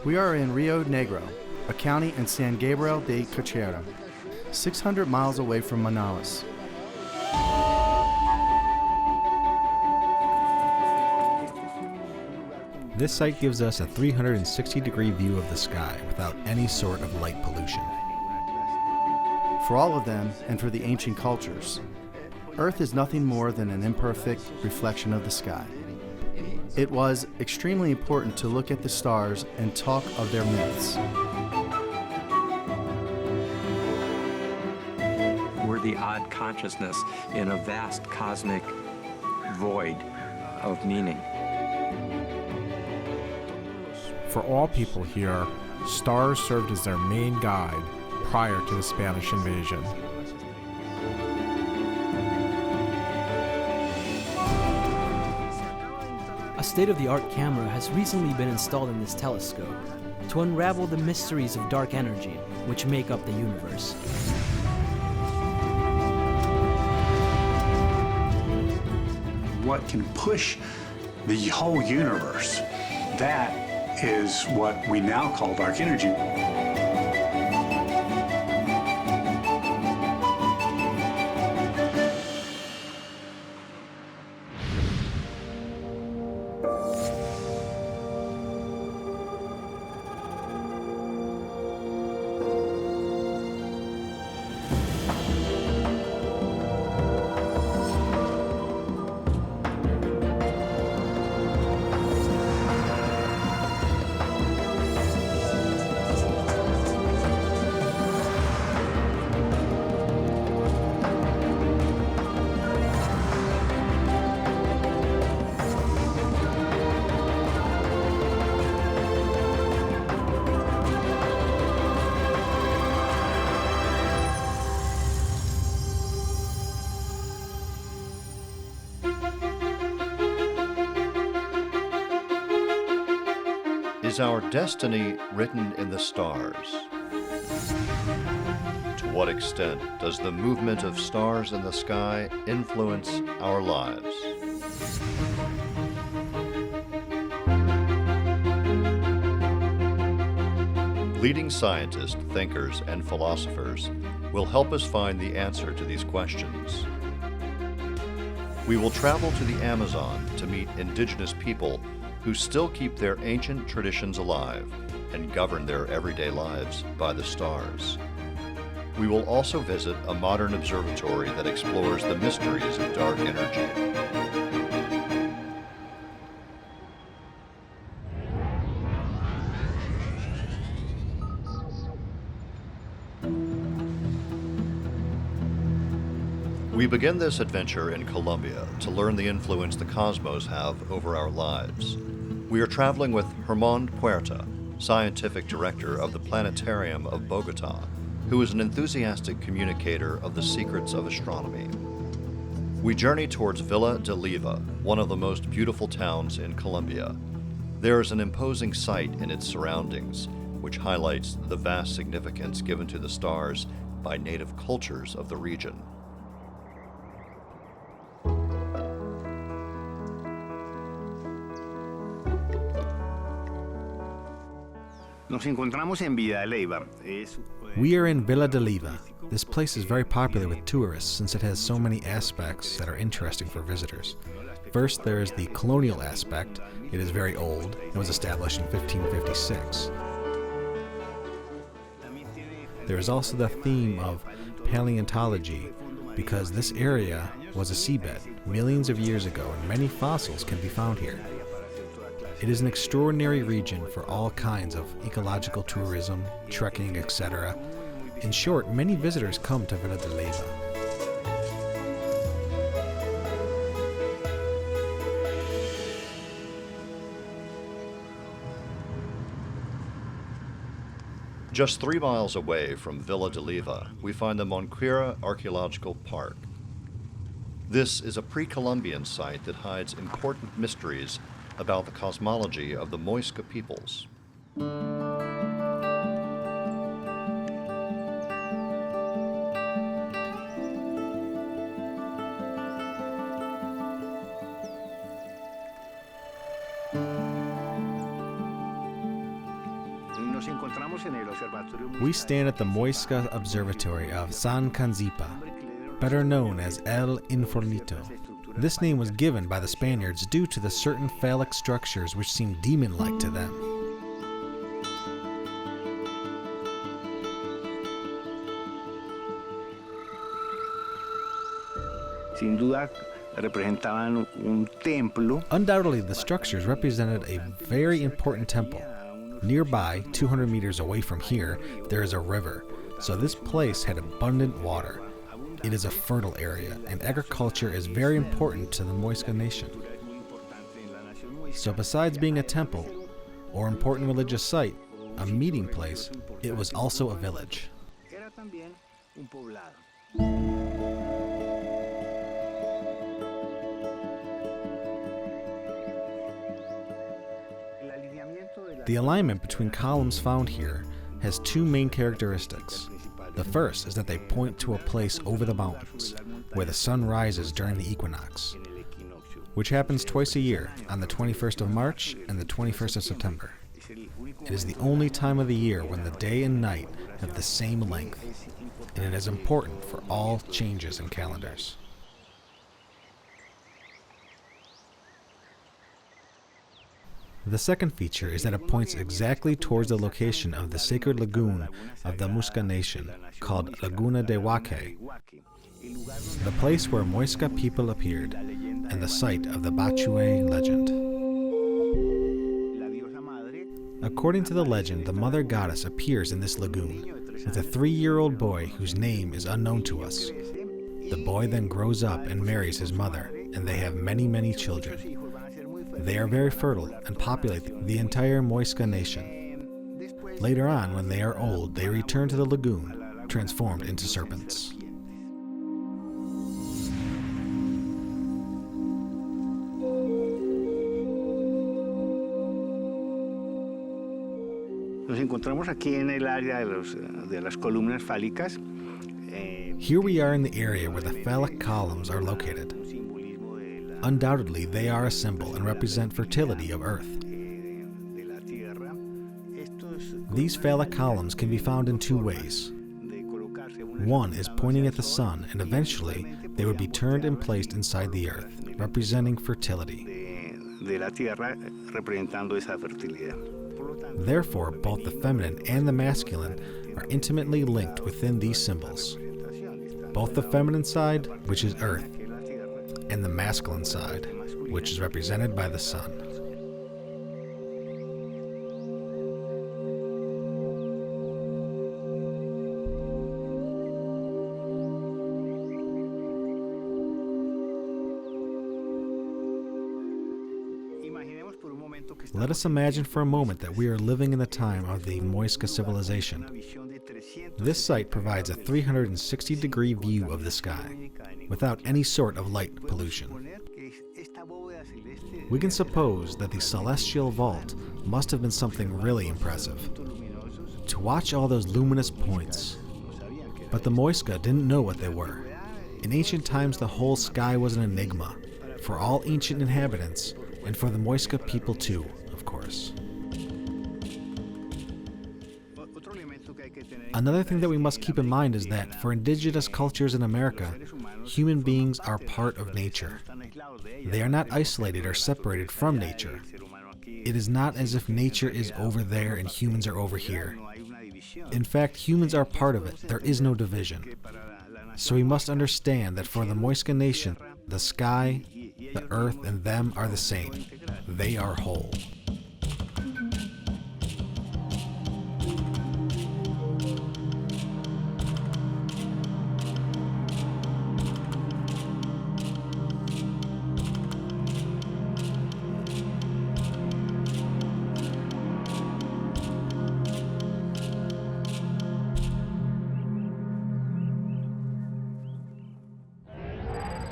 We are in Rio Negro, a county in San Gabriel de Cachoeira, 600 miles away from Manaus. This site gives us a 360-degree view of the sky without any sort of light pollution. For all of them, and for the ancient cultures, Earth is nothing more than an imperfect reflection of the sky. It was extremely important to look at the stars and talk of their myths. We're the odd consciousness in a vast cosmic void of meaning. For all people here, stars served as their main guide prior to the Spanish invasion. A state-of-the-art camera has recently been installed in this telescope to unravel the mysteries of dark energy which make up the universe. What can push the whole universe? That is what we now call dark energy. Is our destiny written in the stars? To what extent does the movement of stars in the sky influence our lives? Leading scientists, thinkers, and philosophers will help us find the answer to these questions. We will travel to the Amazon to meet indigenous people who still keep their ancient traditions alive and govern their everyday lives by the stars. We will also visit a modern observatory that explores the mysteries of dark energy. We begin this adventure in Colombia to learn the influence the cosmos have over our lives. We are traveling with Hermond Puerta, scientific director of the Planetarium of Bogota, who is an enthusiastic communicator of the secrets of astronomy. We journey towards Villa de Leyva, one of the most beautiful towns in Colombia. There is an imposing sight in its surroundings, which highlights the vast significance given to the stars by native cultures of the region. We are in Villa de Leyva. This place is very popular with tourists since it has so many aspects that are interesting for visitors. First, there is the colonial aspect. It is very old and was established in 1556. There is also the theme of paleontology, because this area was a seabed millions of years ago and many fossils can be found here. It is an extraordinary region for all kinds of ecological tourism, trekking, etc. In short, many visitors come to Villa de Leyva. Just 3 miles away from Villa de Leyva, we find the Muisca Archaeological Park. This is a pre-Columbian site that hides important mysteries about the cosmology of the Muisca peoples. We stand at the Muisca Observatory of San Canzipa, better known as El Infornito. This name was given by the Spaniards due to the certain phallic structures which seemed demon-like to them. Undoubtedly, the structures represented a very important temple. Nearby, 200 meters away from here, there is a river, so this place had abundant water. It is a fertile area, and agriculture is very important to the Muisca nation. So besides being a temple, or important religious site, a meeting place, it was also a village. The alignment between columns found here has two main characteristics. The first is that they point to a place over the mountains, where the sun rises during the equinox, which happens twice a year, on the 21st of March and the 21st of September. It is the only time of the year when the day and night have the same length, and it is important for all changes in calendars. The second feature is that it points exactly towards the location of the sacred lagoon of the Muisca nation, called Laguna de Huaque, the place where Muisca people appeared, and the site of the Bachue legend. According to the legend, the mother goddess appears in this lagoon with a 3-year-old boy whose name is unknown to us. The boy then grows up and marries his mother, and they have many, many children. They are very fertile and populate the entire Muisca nation. Later on, when they are old, they return to the lagoon, transformed into serpents. Nos encontramos aquí en el área de las columnas fálicas. Here we are in the area where the phallic columns are located. Undoubtedly, they are a symbol and represent fertility of Earth. These phallic columns can be found in two ways. One is pointing at the sun, and eventually they would be turned and placed inside the Earth, representing fertility. Therefore, both the feminine and the masculine are intimately linked within these symbols. Both the feminine side, which is Earth, and the masculine side, which is represented by the sun. Let us imagine for a moment that we are living in the time of the Muisca civilization. This site provides a 360-degree view of the sky, without any sort of light pollution. We can suppose that the celestial vault must have been something really impressive. To watch all those luminous points. But the Muisca didn't know what they were. In ancient times, the whole sky was an enigma, for all ancient inhabitants, and for the Muisca people too, of course. Another thing that we must keep in mind is that for indigenous cultures in America, human beings are part of nature. They are not isolated or separated from nature. It is not as if nature is over there and humans are over here. In fact, humans are part of it. There is no division. So we must understand that for the Muisca nation, the sky, the earth, and them are the same. They are whole.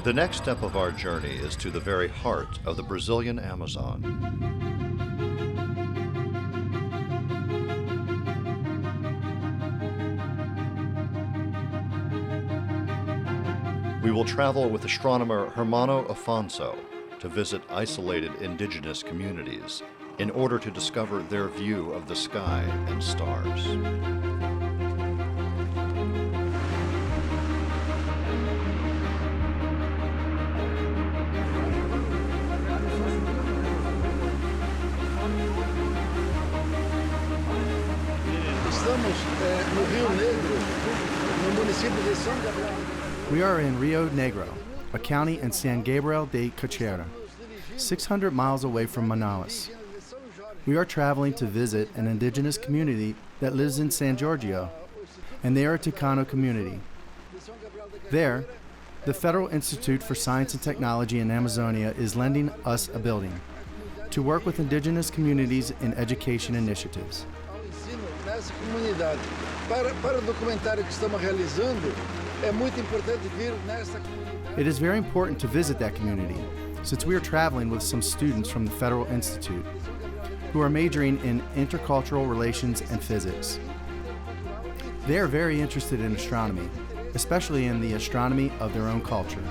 The next step of our journey is to the very heart of the Brazilian Amazon. We will travel with astronomer Hermano Afonso to visit isolated indigenous communities in order to discover their view of the sky and stars. We are in Rio Negro, a county in San Gabriel de Cachoeira, 600 miles away from Manaus. We are traveling to visit an indigenous community that lives in San Giorgio, and they are a Tucano community. There, the Federal Institute for Science and Technology in Amazonia is lending us a building to work with indigenous communities in education initiatives. Nessa comunidade. Para o documentário que estamos realizando, é muito importante vir nessa comunidade. It is very important to visit that community, since we are traveling with some students from the Federal Institute who are majoring in intercultural relations and physics. They are very interested in astronomy, especially in the astronomy of their own culture.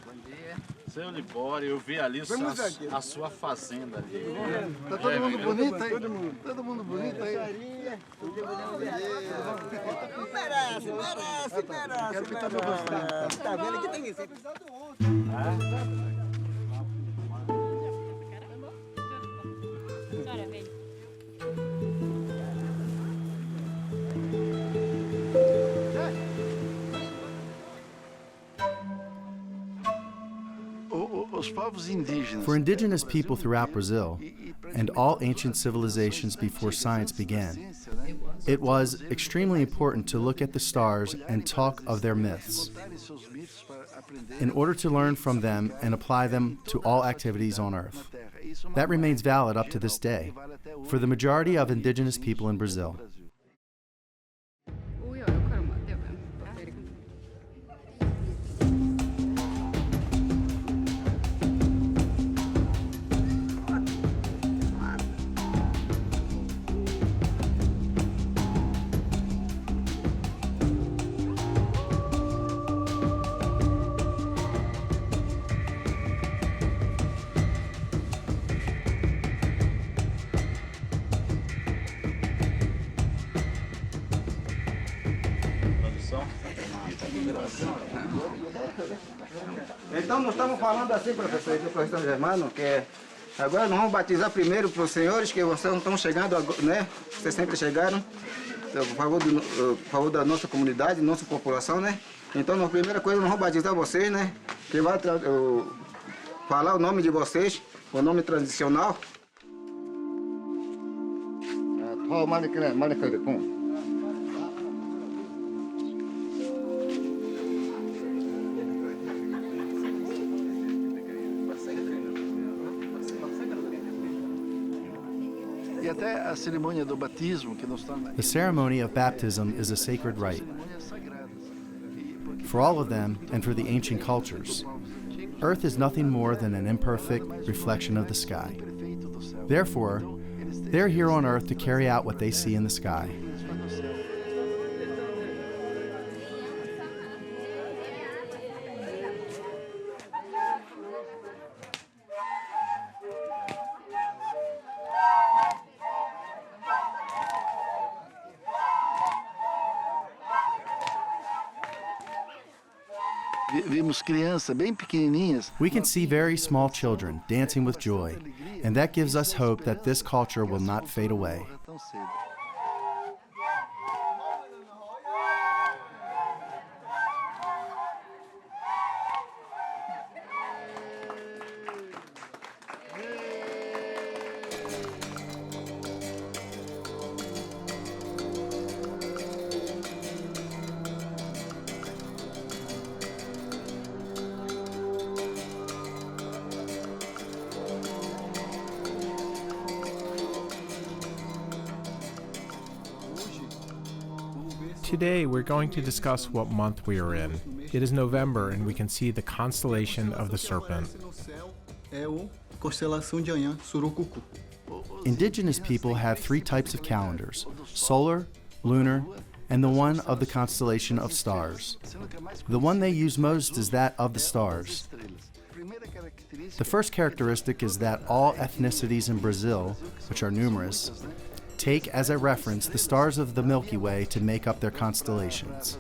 Bom dia. Seu Libório, eu vi ali a sua fazenda ali. Tá todo mundo bonito aí? Todo mundo bonito aí? Merece. Quero pintar meu rosto. Tá vendo que tem isso? For indigenous people throughout Brazil, and all ancient civilizations before science began, it was extremely important to look at the stars and talk of their myths, in order to learn from them and apply them to all activities on Earth. That remains valid up to this day, for the majority of indigenous people in Brazil. Então nós estamos falando assim, professor Germano, que agora nós vamos batizar primeiro para os senhores que vocês estão chegando, né? Vocês sempre chegaram, por favor da nossa comunidade, nossa população, né? Então, na primeira coisa, nós vamos batizar vocês, né? Que vai falar o nome de vocês, o nome tradicional. E até a cerimônia do batismo que nós estamos. The ceremony of baptism is a sacred rite. For all of them, and for the ancient cultures, Earth is nothing more than an imperfect reflection of the sky. Therefore, they're here on Earth to carry out what they see in the sky. Vimos crianças bem pequenininhas. We can see very small children dancing with joy, and that gives us hope that this culture will not fade away. Today we're going to discuss what month we are in. It is November and we can see the constellation of the serpent. Indigenous people have three types of calendars: solar, lunar, and the one of the constellation of stars. The one they use most is that of the stars. The first characteristic is that all ethnicities in Brazil, which are numerous, take as a reference the stars of the Milky Way to make up their constellations.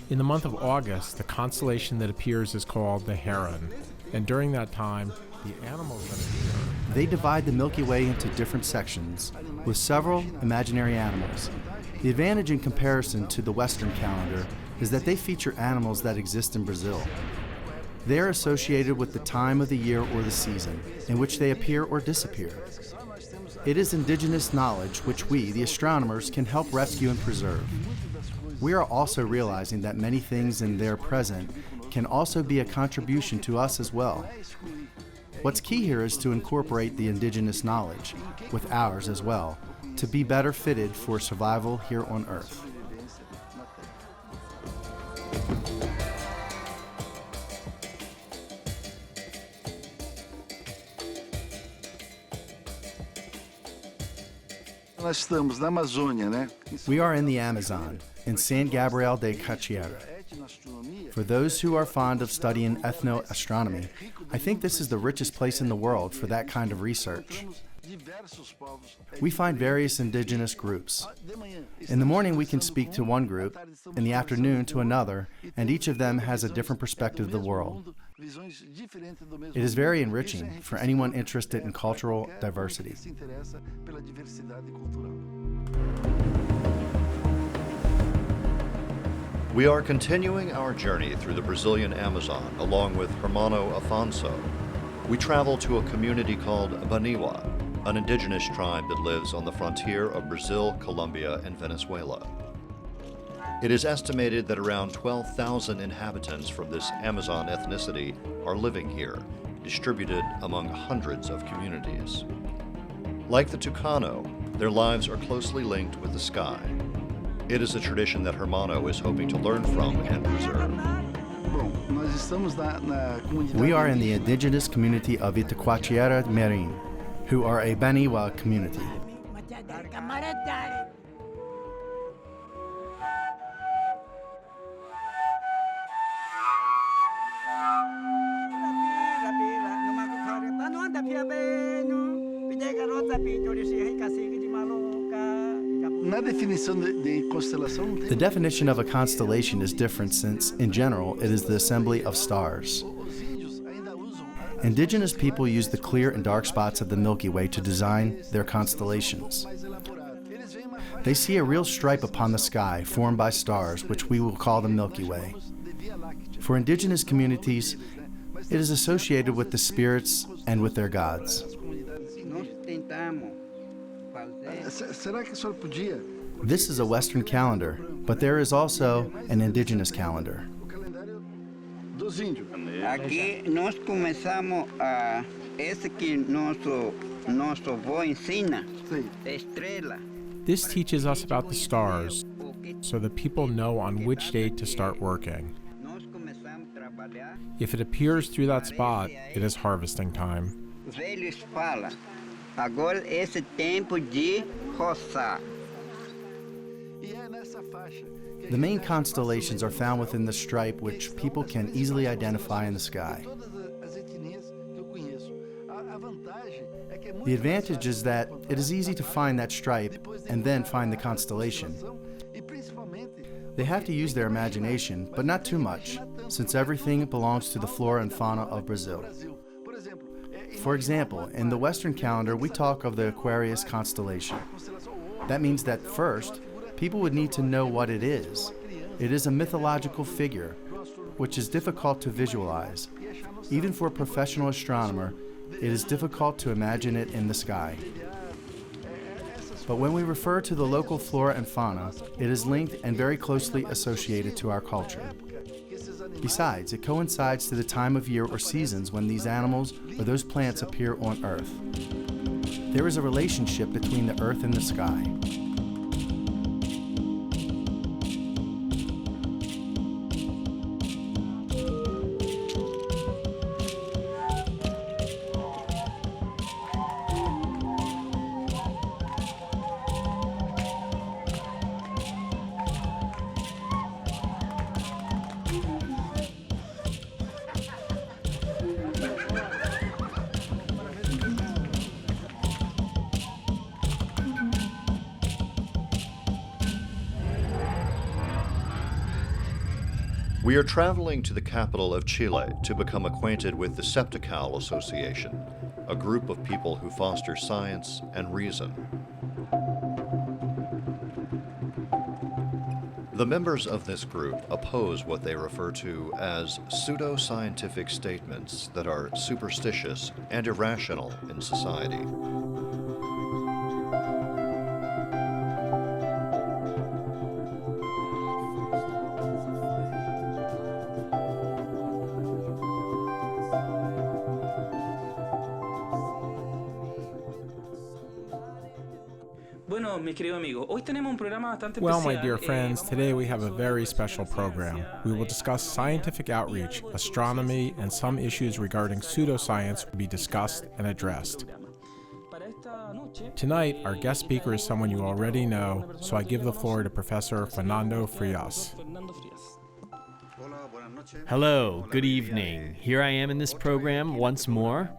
In the month of August, the constellation that appears is called the Heron, and during that time, the animals that appear... They divide the Milky Way into different sections, with several imaginary animals. The advantage in comparison to the Western calendar is that they feature animals that exist in Brazil. They are associated with the time of the year or the season in which they appear or disappear. It is indigenous knowledge which we, the astronomers, can help rescue and preserve. We are also realizing that many things in their present can also be a contribution to us as well. What's key here is to incorporate the indigenous knowledge with ours as well, to be better fitted for survival here on Earth. We are in the Amazon, in San Gabriel de Cachoeira. For those who are fond of studying ethno-astronomy, I think this is the richest place in the world for that kind of research. We find various indigenous groups. In the morning we can speak to one group, in the afternoon to another, and each of them has a different perspective of the world. It is very enriching for anyone interested in cultural diversity. We are continuing our journey through the Brazilian Amazon along with Hermano Afonso. We travel to a community called Baniwa, an indigenous tribe that lives on the frontier of Brazil, Colombia, and Venezuela. It is estimated that around 12,000 inhabitants from this Amazon ethnicity are living here, distributed among hundreds of communities. Like the Tucano, their lives are closely linked with the sky. It is a tradition that Hermano is hoping to learn from and preserve. We are in the indigenous community of Itacoatiara Merim, who are a Baniwa community. The definition of a constellation is different since, in general, it is the assembly of stars. Indigenous people use the clear and dark spots of the Milky Way to design their constellations. They see a real stripe upon the sky formed by stars, which we will call the Milky Way. For indigenous communities, it is associated with the spirits and with their gods. This is a Western calendar, but there is also an indigenous calendar. Aqui nós começamos a esse que nosso avô ensina, estrela. This teaches us about the stars, so that people know on which day to start working. If it appears through that spot, it is harvesting time. Velhos falam, agora esse tempo de roçar. The main constellations are found within the stripe, which people can easily identify in the sky. The advantage is that it is easy to find that stripe and then find the constellation. They have to use their imagination, but not too much, since everything belongs to the flora and fauna of Brazil. For example, in the Western calendar, we talk of the Aquarius constellation. That means that first, people would need to know what it is. It is a mythological figure, which is difficult to visualize. Even for a professional astronomer, it is difficult to imagine it in the sky. But when we refer to the local flora and fauna, it is linked and very closely associated to our culture. Besides, it coincides to the time of year or seasons when these animals or those plants appear on Earth. There is a relationship between the earth and the sky. We are traveling to the capital of Chile to become acquainted with the Septical Association, a group of people who foster science and reason. The members of this group oppose what they refer to as pseudo-scientific statements that are superstitious and irrational in society. Well, my dear friends, today we have a very special program. We will discuss scientific outreach, astronomy, and some issues regarding pseudoscience will be discussed and addressed. Tonight, our guest speaker is someone you already know, so I give the floor to Professor Fernando Frias. Hello, good evening. Here I am in this program once more.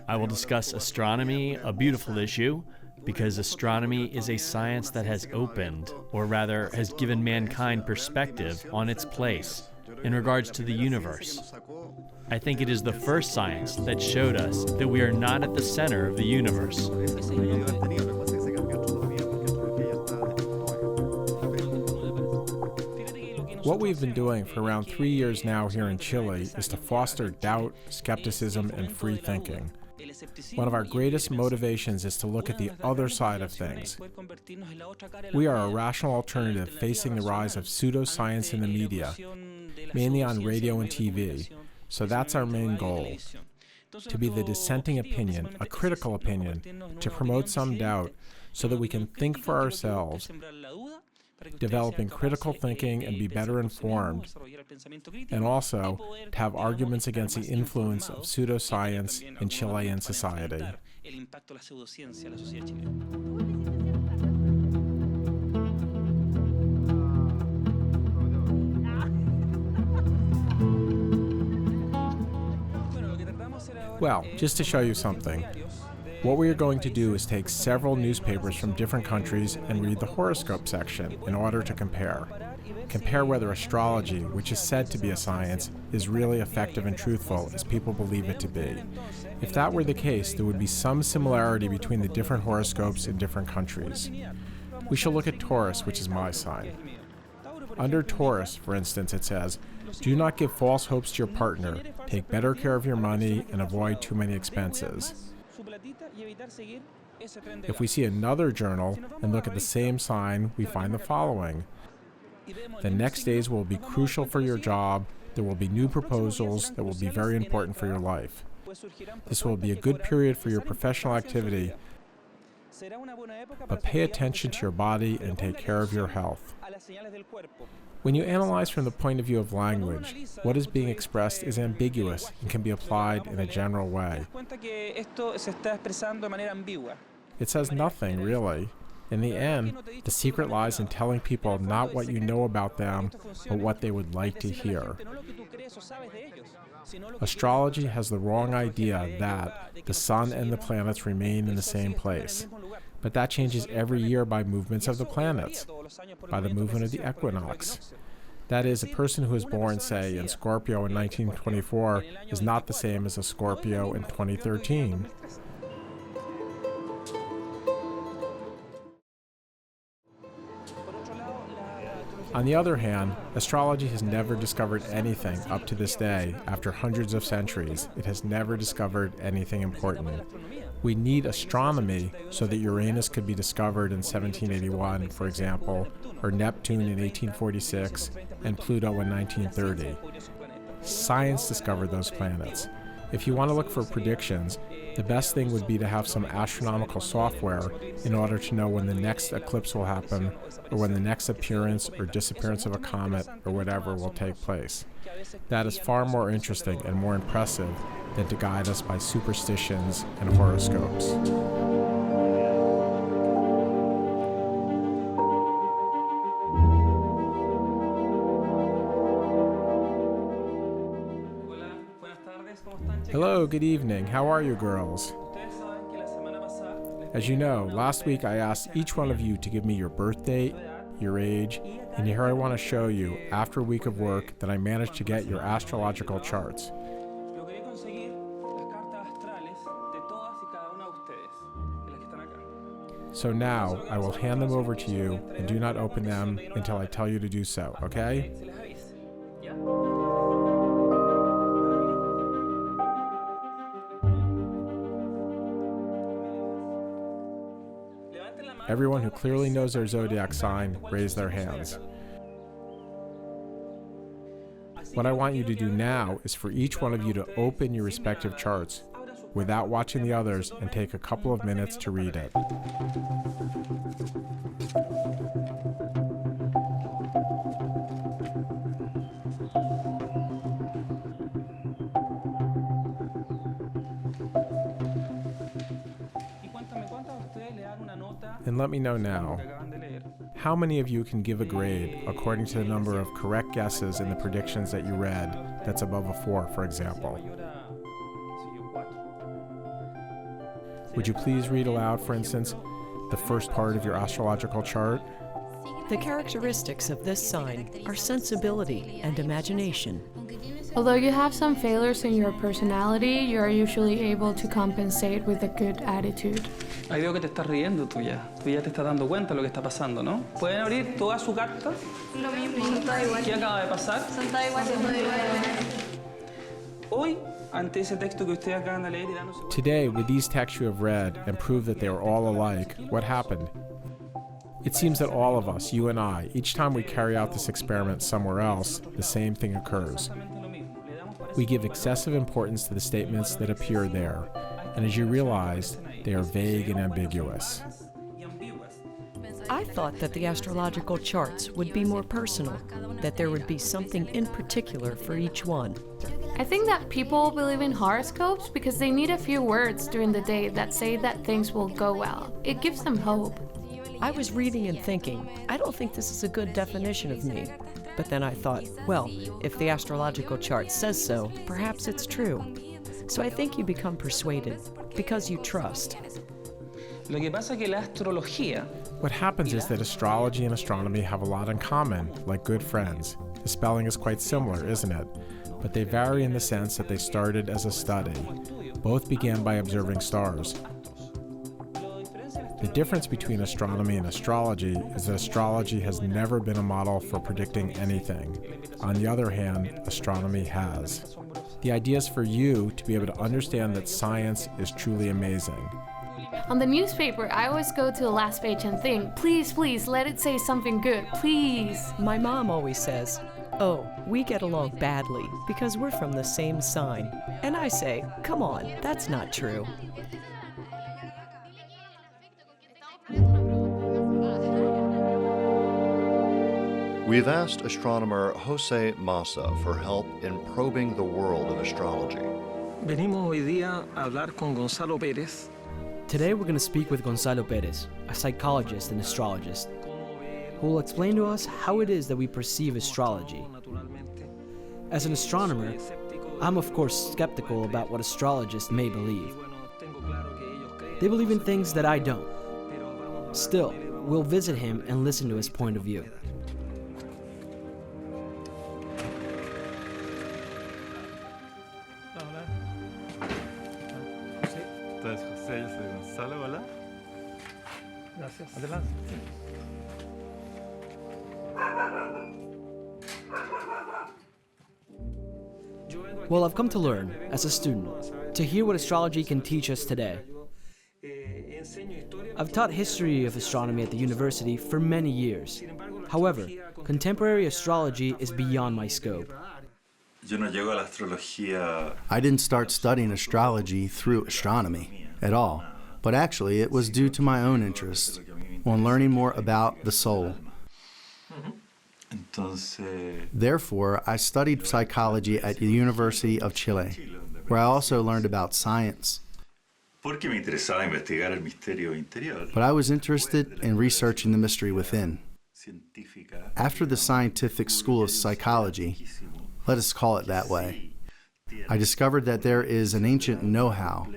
I will discuss astronomy, a beautiful issue, because astronomy is a science that has opened, or rather has given mankind perspective on its place in regards to the universe. I think it is the first science that showed us that we are not at the center of the universe. What we've been doing for around 3 years now here in Chile is to foster doubt, skepticism, and free thinking. One of our greatest motivations is to look at the other side of things. We are a rational alternative facing the rise of pseudoscience in the media, mainly on radio and TV, so that's our main goal. To be the dissenting opinion, a critical opinion, to promote some doubt so that we can think for ourselves, developing critical thinking and be better informed, and also to have arguments against the influence of pseudoscience in Chilean society. Well, just to show you something, what we are going to do is take several newspapers from different countries and read the horoscope section in order to compare. Compare whether astrology, which is said to be a science, is really effective and truthful as people believe it to be. If that were the case, there would be some similarity between the different horoscopes in different countries. We shall look at Taurus, which is my sign. Under Taurus, for instance, it says, "Do not give false hopes to your partner, take better care of your money, and avoid too many expenses." If we see another journal and look at the same sign, we find the following. The next days will be crucial for your job. There will be new proposals that will be very important for your life. This will be a good period for your professional activity, but pay attention to your body and take care of your health. When you analyze from the point of view of language, what is being expressed is ambiguous and can be applied in a general way. It says nothing, really. In the end, the secret lies in telling people not what you know about them, but what they would like to hear. Astrology has the wrong idea that the sun and the planets remain in the same place. But that changes every year by movements of the planets, by the movement of the equinox. That is, a person who is born, say, in Scorpio in 1924 is not the same as a Scorpio in 2013. On the other hand, astrology has never discovered anything up to this day. After hundreds of centuries, it has never discovered anything important. We need astronomy so that Uranus could be discovered in 1781, for example, or Neptune in 1846, and Pluto in 1930. Science discovered those planets. If you want to look for predictions, the best thing would be to have some astronomical software in order to know when the next eclipse will happen, or when the next appearance or disappearance of a comet or whatever will take place. That is far more interesting and more impressive than to guide us by superstitions and horoscopes. Hello, good evening. How are you, girls? As you know, last week I asked each one of you to give me your birth date, your age, and here I want to show you, after a week of work, that I managed to get your astrological charts. So now, I will hand them over to you, and do not open them until I tell you to do so, okay? Everyone who clearly knows their zodiac sign, raise their hands. What I want you to do now is for each one of you to open your respective charts without watching the others and take a couple of minutes to read it. And let me know now, how many of you can give a grade according to the number of correct guesses in the predictions that you read that's above a 4, for example? Would you please read aloud, for instance, the first part of your astrological chart? The characteristics of this sign are sensibility and imagination. Although you have some failures in your personality, you are usually able to compensate with a good attitude. Ahí veo que te estás riendo tú ya te estás dando cuenta de lo que está pasando, ¿no? ¿Pueden abrir toda su carta? Lo mismo, son todas iguales. ¿Qué acaba de pasar? Son todas iguales. Hoy, ante ese texto que ustedes acaban de leer y dándose cuenta. Today, with these texts you have read and prove that they are all alike, what happened? It seems that all of us, you and I, each time we carry out this experiment somewhere else, the same thing occurs. We give excessive importance to the statements that appear there, and as you realized, they are vague and ambiguous. I thought that the astrological charts would be more personal, that there would be something in particular for each one. I think that people believe in horoscopes because they need a few words during the day that say that things will go well. It gives them hope. I was reading and thinking, I don't think this is a good definition of me. But then I thought, well, if the astrological chart says so, perhaps it's true. So I think you become persuaded because you trust. What happens is that astrology and astronomy have a lot in common, like good friends. The spelling is quite similar, isn't it? But they vary in the sense that they started as a study. Both began by observing stars. The difference between astronomy and astrology is that astrology has never been a model for predicting anything. On the other hand, astronomy has. The idea is for you to be able to understand that science is truly amazing. On the newspaper, I always go to the last page and think, please, please, let it say something good, please. My mom always says, oh, we get along badly because we're from the same sign. And I say, come on, that's not true. We've asked astronomer Jose Massa for help in probing the world of astrology. Venimos hoy día a hablar con Gonzalo Pérez. Today we're going to speak with Gonzalo Pérez, a psychologist and astrologist, who will explain to us how it is that we perceive astrology. As an astronomer, I'm of course skeptical about what astrologists may believe. They believe in things that I don't. Still, we'll visit him and listen to his point of view. José, yo soy Gonzalo, hola. Gracias. Adelante. Well, I've come to learn, as a student, to hear what astrology can teach us today. I've taught history of astronomy at the university for many years. However, contemporary astrology is beyond my scope. I didn't start studying astrology through astronomy at all, but actually it was due to my own interest on learning more about the soul. Therefore, I studied psychology at the University of Chile, where I also learned about science. But I was interested in researching the mystery within. After the scientific school of psychology, let us call it that way, I discovered that there is an ancient know-how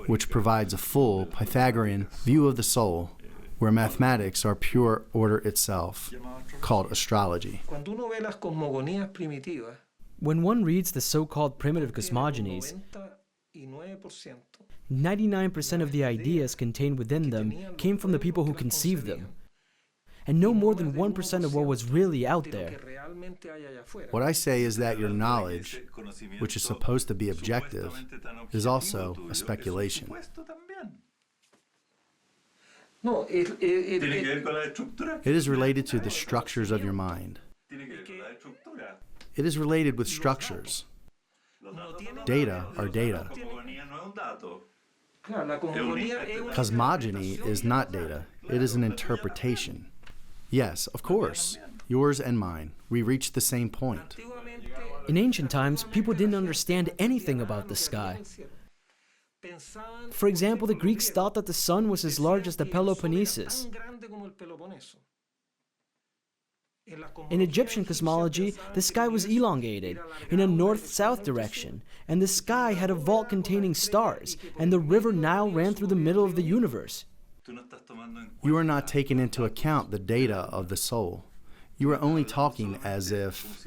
which provides a full Pythagorean view of the soul, where mathematics are pure order itself, called astrology. When one reads the so-called primitive cosmogonies, 99% of the ideas contained within them came from the people who conceived them, and no more than 1% of what was really out there. What I say is that your knowledge, which is supposed to be objective, is also a speculation. It is related to the structures of your mind. It is related with structures. Data are data. Cosmogony is not data. It is an interpretation. Yes, of course, yours and mine. We reached the same point. In ancient times, people didn't understand anything about the sky. For example, the Greeks thought that the sun was as large as the Peloponnesus. In Egyptian cosmology, the sky was elongated in a north-south direction, and the sky had a vault containing stars, and the river Nile ran through the middle of the universe. You are not taking into account the data of the soul. You are only talking as if...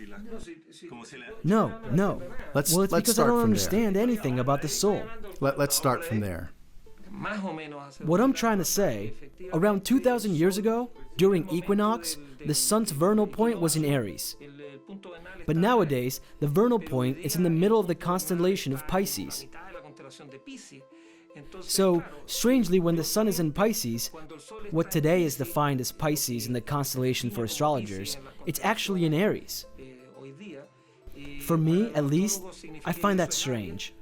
No. Let's because start I don't from understand anything about the soul. Let's start from there. What I'm trying to say, around 2,000 years ago, during equinox, the sun's vernal point was in Aries. But nowadays, the vernal point is in the middle of the constellation of Pisces. So, strangely, when the sun is in Pisces, what today is defined as Pisces in the constellation for astrologers, it's actually in Aries. For me, at least, I find that strange.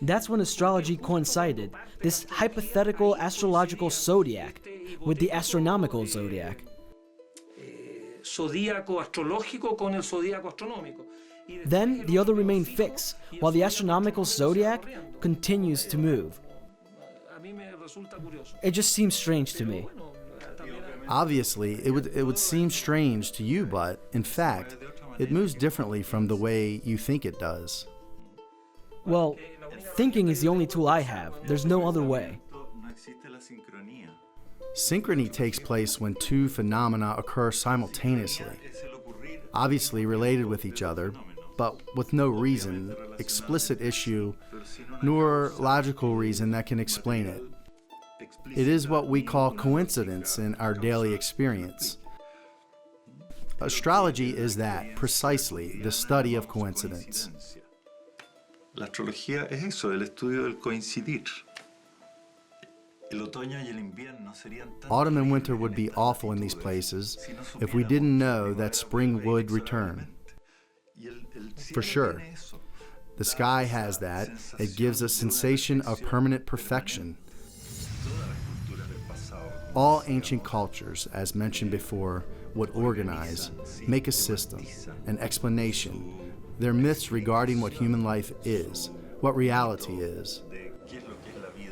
That's when astrology coincided, this hypothetical astrological zodiac, with the astronomical zodiac. Then the other remained fixed, while the astronomical zodiac continues to move. It just seems strange to me. Obviously, it would seem strange to you, but, in fact, it moves differently from the way you think it does. Well, thinking is the only tool I have. There's no other way. Synchrony takes place when two phenomena occur simultaneously, obviously related with each other, but with no reason, explicit issue, nor logical reason that can explain it. It is what we call coincidence in our daily experience. Astrology is that, precisely, the study of coincidence. La astrología es eso, el estudio del coincidir. Autumn and winter would be awful in these places if we didn't know that spring would return. For sure. The sky has that. It gives a sensation of permanent perfection. All ancient cultures, as mentioned before, would organize, make a system, an explanation, their myths regarding what human life is, what reality is.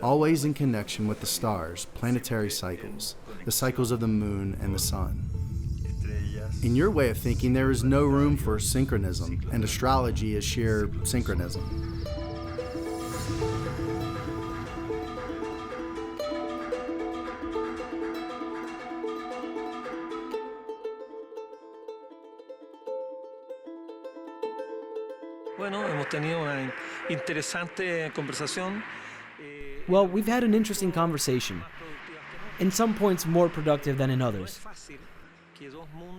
Always in connection with the stars, planetary cycles, the cycles of the moon and the sun. In your way of thinking, there is no room for synchronism, and astrology is sheer synchronism. Well, we've had an interesting conversation. In some points more productive than in others.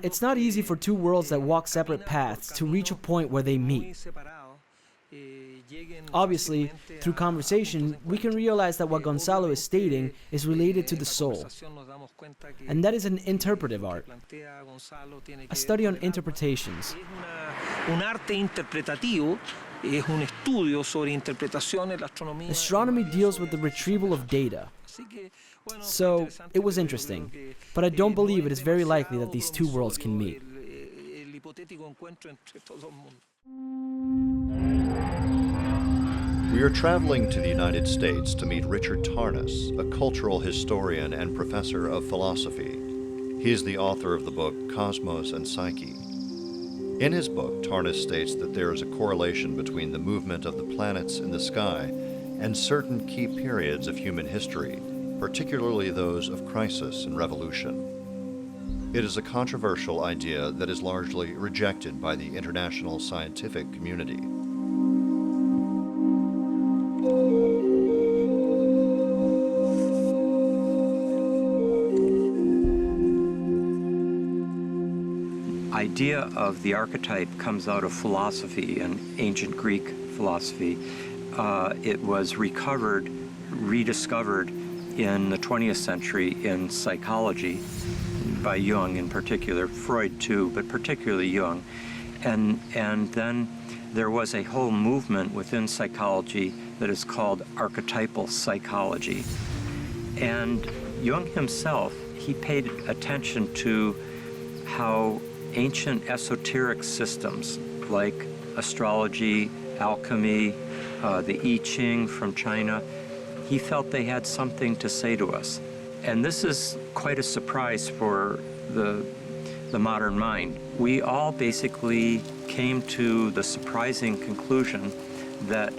It's not easy for two worlds that walk separate paths to reach a point where they meet. Obviously, through conversation, we can realize that what Gonzalo is stating is related to the soul. And that is an interpretive art, a study on interpretations. Un arte interpretativo es un estudio sobre interpretaciones, la astronomía. Astronomy deals with the retrieval of data. So, it was interesting, but I don't believe it is very likely that these two worlds can meet. We are traveling to the United States to meet Richard Tarnas, a cultural historian and professor of philosophy. He is the author of the book Cosmos and Psyche. In his book, Tarnas states that there is a correlation between the movement of the planets in the sky and certain key periods of human history, particularly those of crisis and revolution. It is a controversial idea that is largely rejected by the international scientific community. Idea of the archetype comes out of philosophy and ancient Greek philosophy. It was rediscovered in the 20th century in psychology by Jung in particular, Freud too, but particularly Jung. And then there was a whole movement within psychology that is called archetypal psychology. And Jung himself, he paid attention to how ancient esoteric systems like astrology, alchemy, the I Ching from China, he felt they had something to say to us. And this is quite a surprise for the modern mind. We all basically came to the surprising conclusion that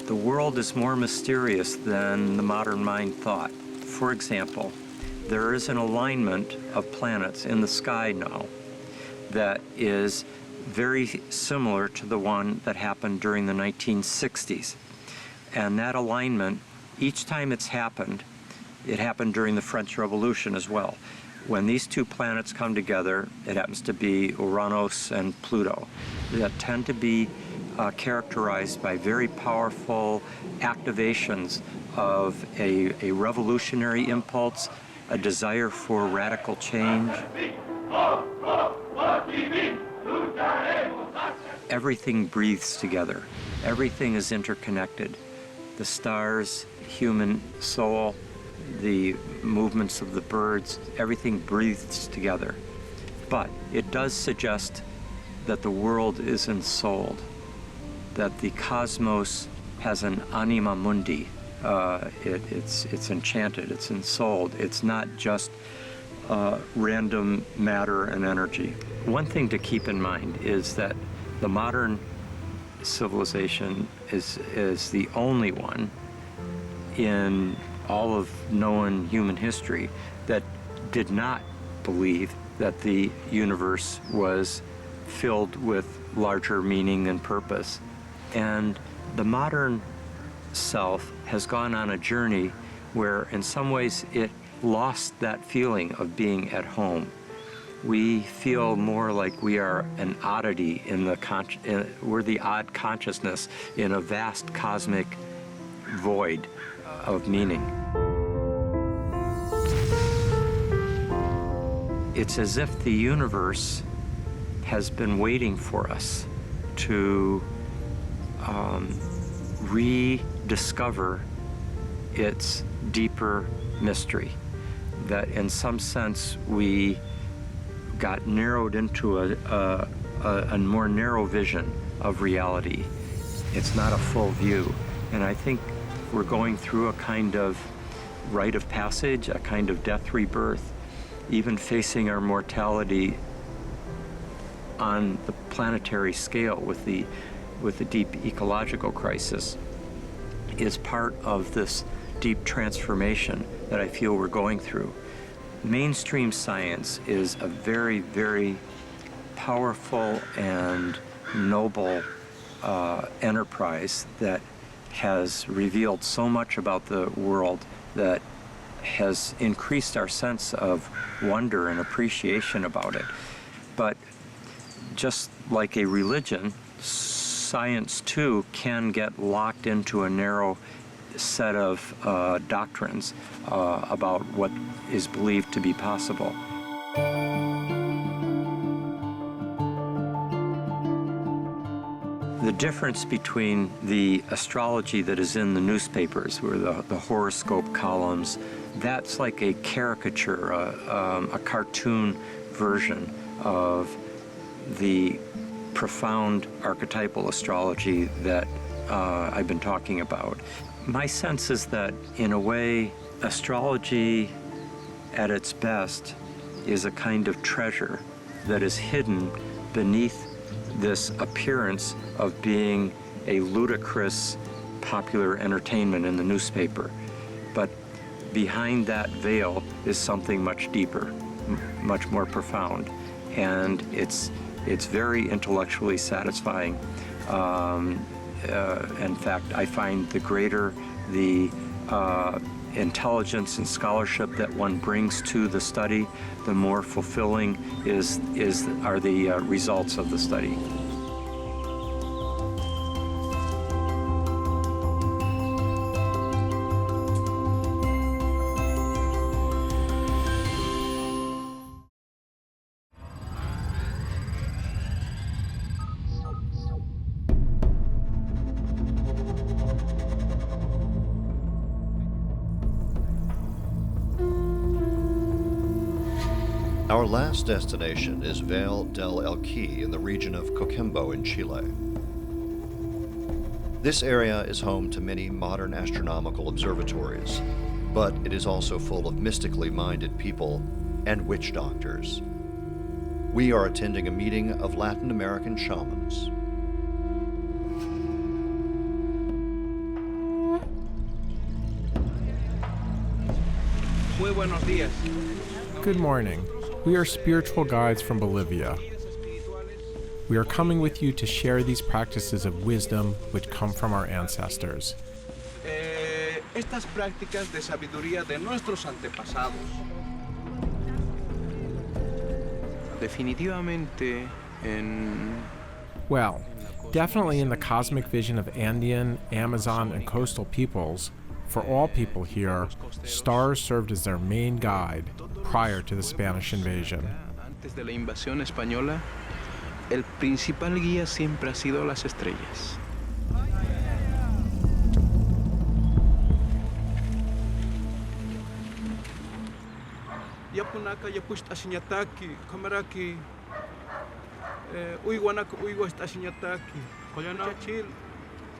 the world is more mysterious than the modern mind thought. For example, there is an alignment of planets in the sky now that is very similar to the one that happened during the 1960s. And that alignment, each time it happened during the French Revolution as well. When these two planets come together, it happens to be Uranus and Pluto, that tend to be characterized by very powerful activations of a revolutionary impulse, a desire for radical change. Everything breathes together. Everything is interconnected. The stars, human soul, the movements of the birds, everything breathes together. But it does suggest that the world is ensouled, that the cosmos has an anima mundi. It's enchanted, it's ensouled. It's not just random matter and energy. One thing to keep in mind is that the modern civilization is the only one in all of known human history that did not believe that the universe was filled with larger meaning and purpose. And the modern self has gone on a journey where in some ways it lost that feeling of being at home. We feel more like we are an oddity in the we're the odd consciousness in a vast cosmic void of meaning. It's as if the universe has been waiting for us to rediscover its deeper mystery. That in some sense we got narrowed into a more narrow vision of reality. It's not a full view. And I think we're going through a kind of rite of passage, a kind of death rebirth, even facing our mortality on the planetary scale with the deep ecological crisis is part of this deep transformation that I feel we're going through. Mainstream science is a very, very powerful and noble enterprise that has revealed so much about the world that has increased our sense of wonder and appreciation about it. But just like a religion, science too can get locked into a narrow set of doctrines about what is believed to be possible. The difference between the astrology that is in the newspapers, where the horoscope columns, that's like a caricature, a cartoon version of the profound archetypal astrology that I've been talking about. My sense is that, in a way, astrology at its best is a kind of treasure that is hidden beneath this appearance of being a ludicrous popular entertainment in the newspaper. But behind that veil is something much deeper, much more profound, and it's very intellectually satisfying. In fact, I find the greater the intelligence and scholarship that one brings to the study, the more fulfilling are the results of the study. Our last destination is Valle del Elqui in the region of Coquimbo in Chile. This area is home to many modern astronomical observatories, but it is also full of mystically minded people and witch doctors. We are attending a meeting of Latin American shamans. Muy buenos días. Good morning. We are spiritual guides from Bolivia. We are coming with you to share these practices of wisdom which come from our ancestors. Estas prácticas de sabiduría de nuestros antepasados. Definitivamente Well, definitely in the cosmic vision of Andean, Amazon, and coastal peoples, for all people here, stars served as their main guide prior to the Spanish invasion. Antes de la invasión española, el principal guía siempre ha sido las estrellas. Yapunaka yapushta sinyataki, kameraki, uiwanaka uiwasta sinyataki, koyana chil,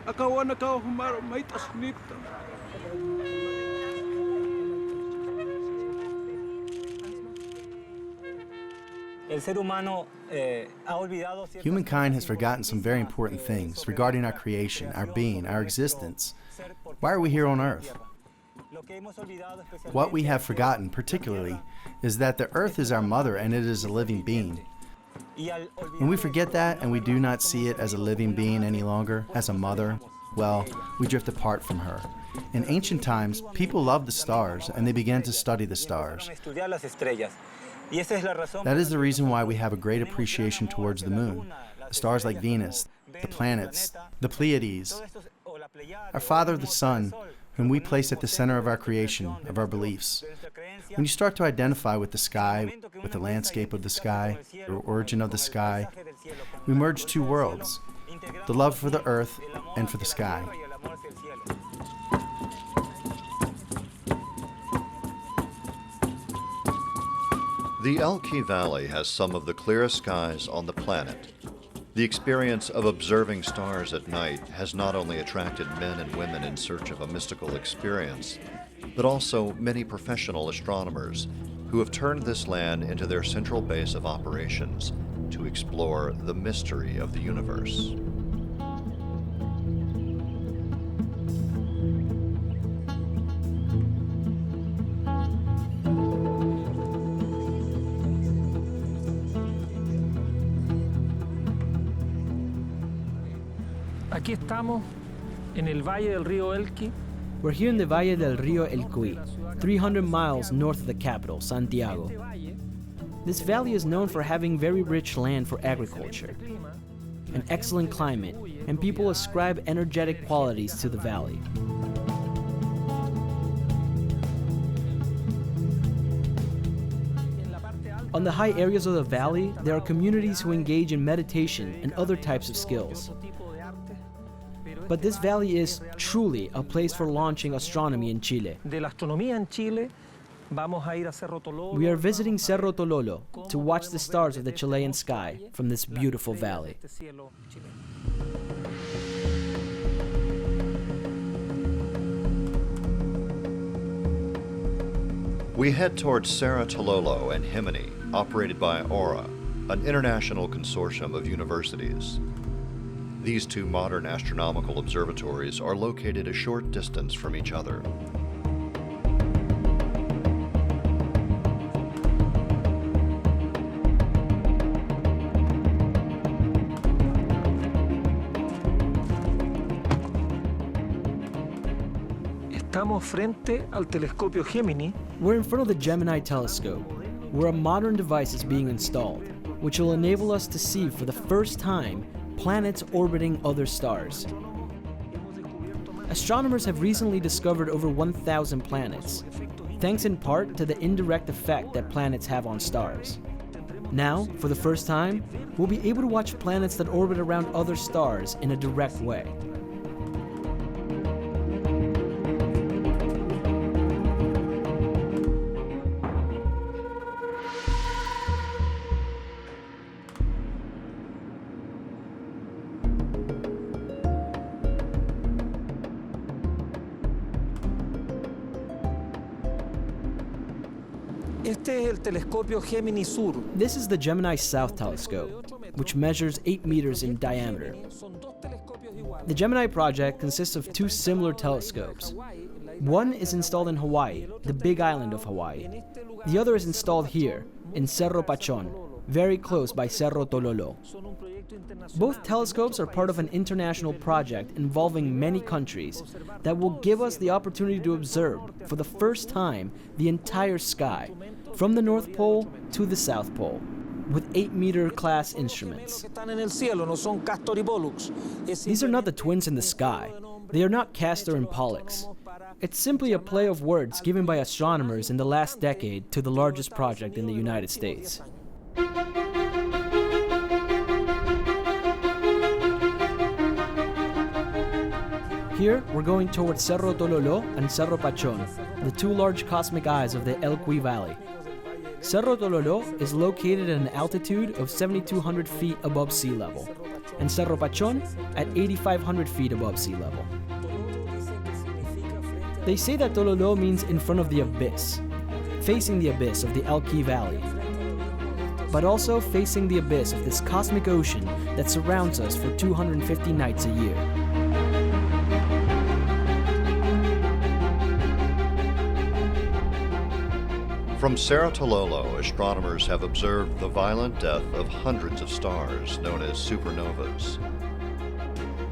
akawanaka humar maitas nipta. Humankind has forgotten some very important things regarding our creation, our being, our existence. Why are we here on Earth? What we have forgotten, particularly, is that the Earth is our mother and it is a living being. When we forget that and we do not see it as a living being any longer, as a mother, well, we drift apart from her. In ancient times, people loved the stars and they began to study the stars. That is the reason why we have a great appreciation towards the moon, the stars like Venus, the planets, the Pleiades, our Father, the Sun, whom we place at the center of our creation, of our beliefs. When you start to identify with the sky, with the landscape of the sky, the origin of the sky, we merge two worlds, the love for the earth and for the sky. The Elqui Valley has some of the clearest skies on the planet. The experience of observing stars at night has not only attracted men and women in search of a mystical experience, but also many professional astronomers who have turned this land into their central base of operations to explore the mystery of the universe. Aquí estamos en el valle del río Elqui. We're here in the Valle del Rio Elqui, 300 miles north of the capital, Santiago. This valley is known for having very rich land for agriculture. an excellent climate, and people ascribe energetic qualities to the valley. On the high areas of the valley, there are communities who engage in meditation and other types of skills. But this valley is truly a place for launching astronomy in Chile. We are visiting Cerro Tololo to watch the stars of the Chilean sky from this beautiful valley. We head towards Cerro Tololo and Jimeni, operated by Aura, an international consortium of universities. These two modern astronomical observatories are located a short distance from each other. Estamos frente al telescopio Gemini. We're in front of the Gemini telescope, where a modern device is being installed, which will enable us to see for the first time planets orbiting other stars. Astronomers have recently discovered over 1,000 planets, thanks in part to the indirect effect that planets have on stars. Now, for the first time, we'll be able to watch planets that orbit around other stars in a direct way. Este es el telescopio Gemini Sur. This is the Gemini South telescope, which measures 8 meters in diameter. The Gemini project consists of two similar telescopes. One is installed in Hawaii, the big island of Hawaii. The other is installed here, in Cerro Pachón, very close by Cerro Tololo. Both telescopes are part of an international project involving many countries that will give us the opportunity to observe, for the first time, the entire sky, from the North Pole to the South Pole, with 8-meter class instruments. These are not the twins in the sky. They are not Castor and Pollux. It's simply a play of words given by astronomers in the last decade to the largest project in the United States. Here, we're going towards Cerro Tololo and Cerro Pachón, the two large cosmic eyes of the Elqui Valley. Cerro Tololo is located at an altitude of 7,200 feet above sea level, and Cerro Pachón at 8,500 feet above sea level. They say that Tololo means in front of the abyss, facing the abyss of the Elqui Valley, but also facing the abyss of this cosmic ocean that surrounds us for 250 nights a year. From Cerro Tololo, astronomers have observed the violent death of hundreds of stars known as supernovas.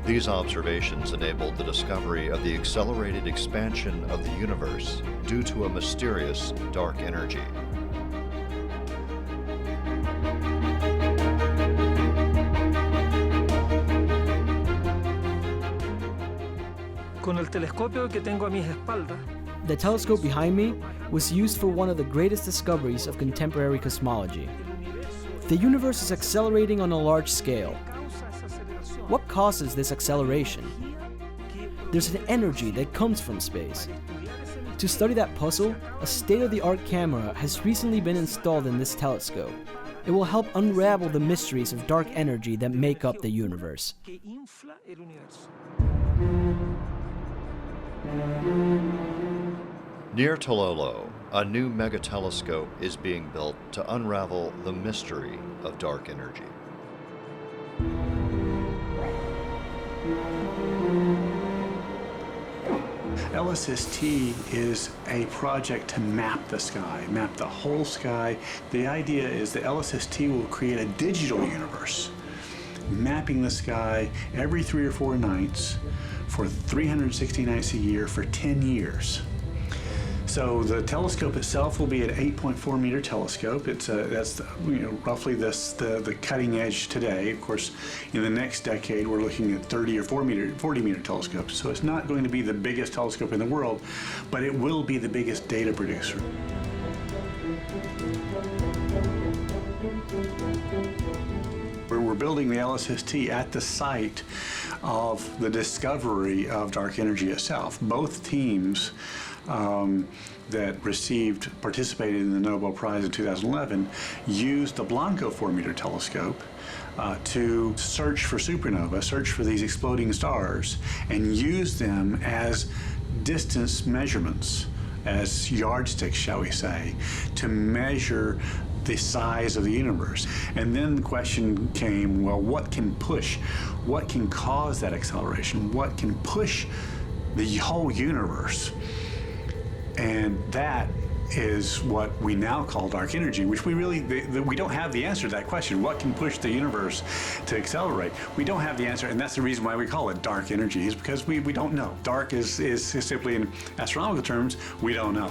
These observations enabled the discovery of the accelerated expansion of the universe due to a mysterious dark energy. Con el telescopio que tengo a mis espaldas, the telescope behind me was used for one of the greatest discoveries of contemporary cosmology. The universe is accelerating on a large scale. What causes this acceleration? There's an energy that comes from space. To study that puzzle, a state-of-the-art camera has recently been installed in this telescope. It will help unravel the mysteries of dark energy that make up the universe. Near Tololo, a new megatelescope is being built to unravel the mystery of dark energy. LSST is a project to map the sky, map the whole sky. The idea is that LSST will create a digital universe, mapping the sky every 3 or 4 nights for 360 nights a year for 10 years. So the telescope itself will be an 8.4 meter telescope. That's roughly the cutting edge today. Of course, in the next decade, we're looking at 30 or 40 meter telescopes. So it's not going to be the biggest telescope in the world, but it will be the biggest data producer. We're building the LSST at the site of the discovery of dark energy itself. Both teams that participated in the Nobel Prize in 2011 used the Blanco 4-meter telescope to search for supernova, search for these exploding stars, and use them as distance measurements, as yardsticks, shall we say, to measure the size of the universe. And then the question came, well, what can cause that acceleration? What can push the whole universe? And that is what we now call dark energy, which we don't have the answer to that question. What can push the universe to accelerate? We don't have the answer, and that's the reason why we call it dark energy, is because we don't know. Dark is simply, in astronomical terms, we don't know.